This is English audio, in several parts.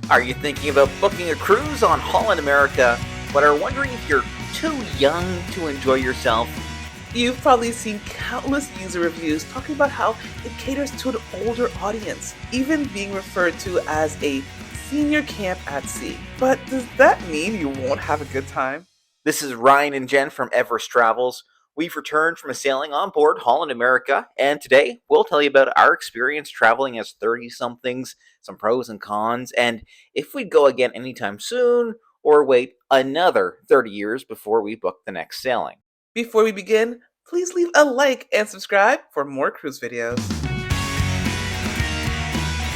Are you thinking about booking a cruise on Holland America, but are wondering if you're too young to enjoy yourself? You've probably seen countless user reviews talking about how it caters to an older audience, even being referred to as a senior camp at sea. But does that mean you won't have a good time? This is Ryan and Jen from Everest Travels. We've returned from a sailing on board Holland America, and today we'll tell you about our experience traveling as 30 somethings, some pros and cons, and if we'd go again anytime soon or wait another 30 years before we book the next sailing. Before we begin, please leave a like and subscribe for more cruise videos.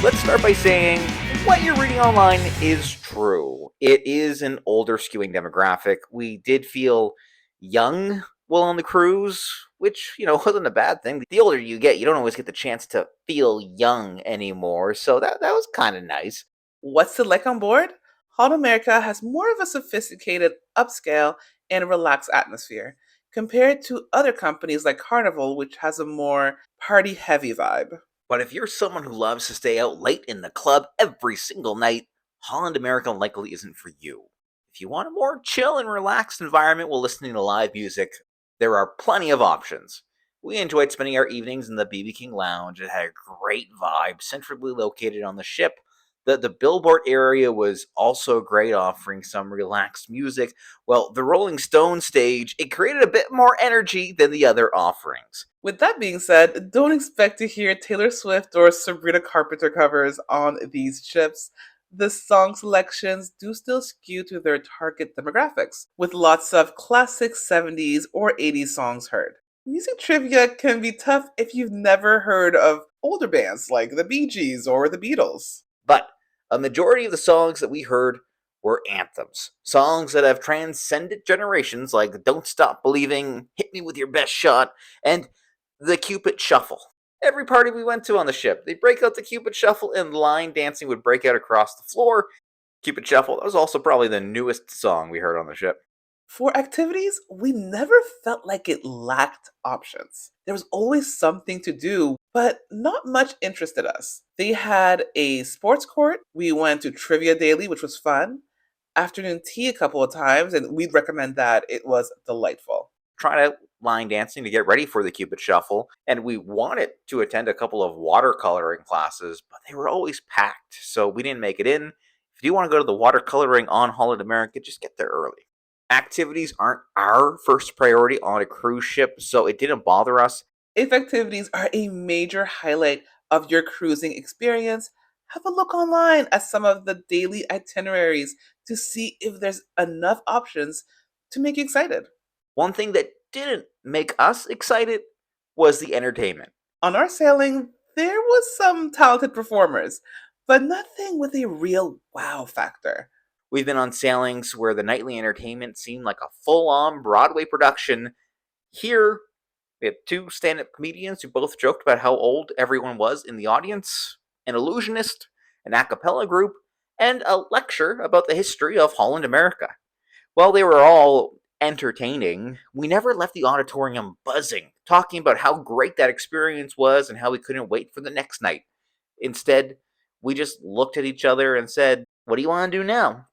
Let's start by saying what you're reading online is true. It is an older skewing demographic. We did feel young while on the cruise, which, wasn't a bad thing. The older you get, you don't always get the chance to feel young anymore, so that was kind of nice. What's it like on board? Holland America has more of a sophisticated, upscale, and relaxed atmosphere compared to other companies like Carnival, which has a more party heavy vibe. But if you're someone who loves to stay out late in the club every single night, Holland America likely isn't for you. If you want a more chill and relaxed environment while listening to live music, there are plenty of options. We enjoyed spending our evenings in the BB King Lounge. It had a great vibe, centrally located on the ship. The billboard area was also great, offering some relaxed music. Well, the Rolling Stones stage, it created a bit more energy than the other offerings. With that being said, don't expect to hear Taylor Swift or Sabrina Carpenter covers on these ships. The song selections do still skew to their target demographics, with lots of classic 70s or 80s songs heard. Music trivia can be tough if you've never heard of older bands like the Bee Gees or the Beatles. But a majority of the songs that we heard were anthems. Songs that have transcended generations, like Don't Stop Believing, Hit Me With Your Best Shot, and the Cupid Shuffle. Every party we went to on the ship, they'd break out the Cupid Shuffle and line dancing would break out across the floor. Cupid Shuffle, that was also probably the newest song we heard on the ship. For activities, we never felt like it lacked options. There was always something to do, but not much interested us. They had a sports court. We went to Trivia Daily, which was fun. Afternoon tea a couple of times, and we'd recommend that. It was delightful. Trying to line dancing to get ready for the Cupid Shuffle, and we wanted to attend a couple of watercoloring classes, but they were always packed, so we didn't make it in. If you want to go to the watercoloring on Holland America, just get there early. Activities aren't our first priority on a cruise ship, so it didn't bother us. If activities are a major highlight of your cruising experience, have a look online at some of the daily itineraries to see if there's enough options to make you excited. One thing that didn't make us excited was the entertainment. On our sailing, there was some talented performers, but nothing with a real wow factor. We've been on sailings where the nightly entertainment seemed like a full-on Broadway production. Here, we had two stand-up comedians who both joked about how old everyone was in the audience, an illusionist, an a cappella group, and a lecture about the history of Holland America. While they were all entertaining, we never left the auditorium buzzing, talking about how great that experience was and how we couldn't wait for the next night. Instead, we just looked at each other and said, "What do you want to do now?"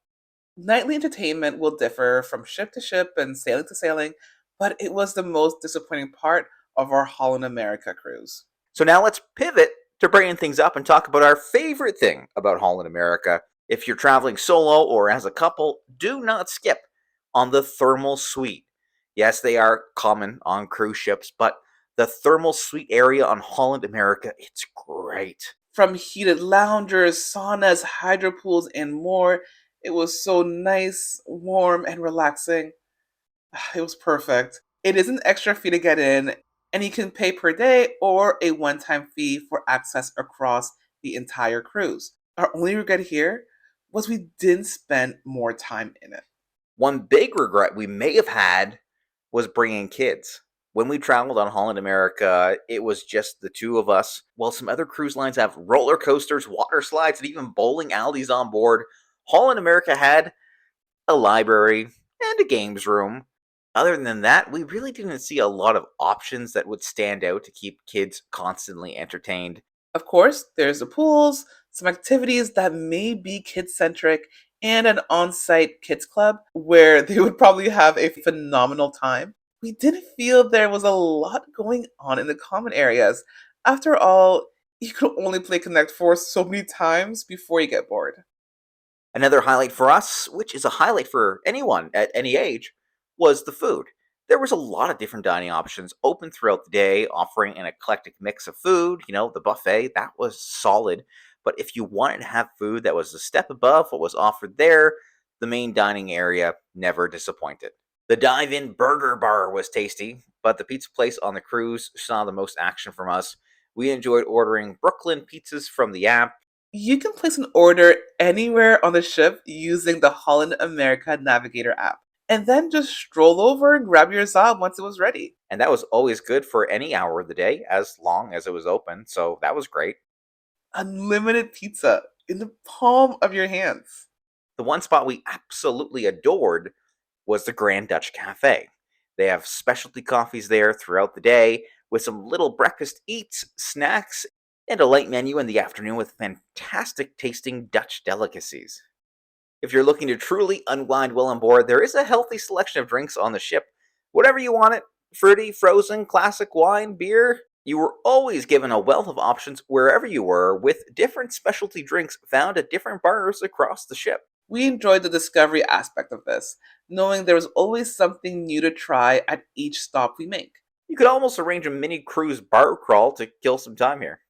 Nightly entertainment will differ from ship to ship and sailing to sailing, but it was the most disappointing part of our Holland America cruise. So now let's pivot to bringing things up and talk about our favorite thing about Holland America. If you're traveling solo or as a couple, do not skip on the thermal suite. Yes, they are common on cruise ships, but the thermal suite area on Holland America, it's great. From heated loungers, saunas, hydro pools, and more, it was so nice, warm, and relaxing. It was perfect. It is an extra fee to get in, and you can pay per day or a one time fee for access across the entire cruise. Our only regret here was we didn't spend more time in it. One big regret we may have had was bringing kids. When we traveled on Holland America, it was just the two of us. While some other cruise lines have roller coasters, water slides, and even bowling alleys on board, Holland America had a library and a games room. Other than that, we really didn't see a lot of options that would stand out to keep kids constantly entertained. Of course, there's the pools, some activities that may be kid-centric, and an on-site kids club where they would probably have a phenomenal time. We did feel there was a lot going on in the common areas. After all, you could only play Connect Four so many times before you get bored. Another highlight for us, which is a highlight for anyone at any age, was the food. There was a lot of different dining options open throughout the day, offering an eclectic mix of food. The buffet, that was solid. But if you wanted to have food that was a step above what was offered there, the main dining area never disappointed. The dive-in burger bar was tasty, but the pizza place on the cruise saw the most action from us. We enjoyed ordering Brooklyn pizzas from the app. You can place an order anywhere on the ship using the Holland America Navigator app, and then just stroll over and grab your Zaab once it was ready. And that was always good for any hour of the day as long as it was open, so that was great. Unlimited pizza in the palm of your hands. The one spot we absolutely adored was the Grand Dutch Cafe. They have specialty coffees there throughout the day with some little breakfast eats, snacks, and a light menu in the afternoon with fantastic tasting Dutch delicacies. If you're looking to truly unwind while on board, there is a healthy selection of drinks on the ship. Whatever you want it, fruity, frozen, classic wine, beer, you were always given a wealth of options wherever you were, with different specialty drinks found at different bars across the ship. We enjoyed the discovery aspect of this, knowing there was always something new to try at each stop we make. You could almost arrange a mini cruise bar crawl to kill some time here.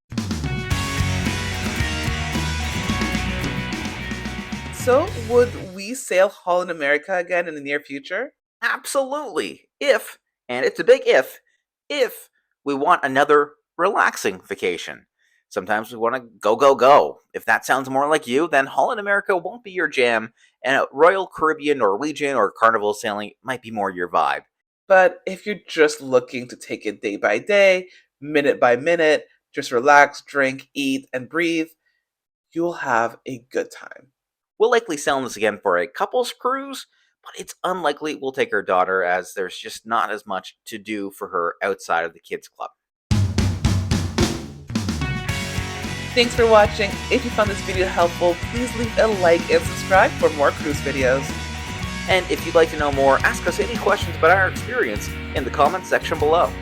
So, would we sail Holland America again in the near future? Absolutely. If, and it's a big if we want another relaxing vacation. Sometimes we want to go, go, go. If that sounds more like you, then Holland America won't be your jam, and a Royal Caribbean, Norwegian, or Carnival sailing might be more your vibe. But if you're just looking to take it day by day, minute by minute, just relax, drink, eat, and breathe, you'll have a good time. We'll likely sail on this again for a couple's cruise, but it's unlikely we'll take our daughter as there's just not as much to do for her outside of the kids club. Thanks for watching. If you found this video helpful, please leave a like and subscribe for more cruise videos. And if you'd like to know more, ask us any questions about our experience in the comments section below.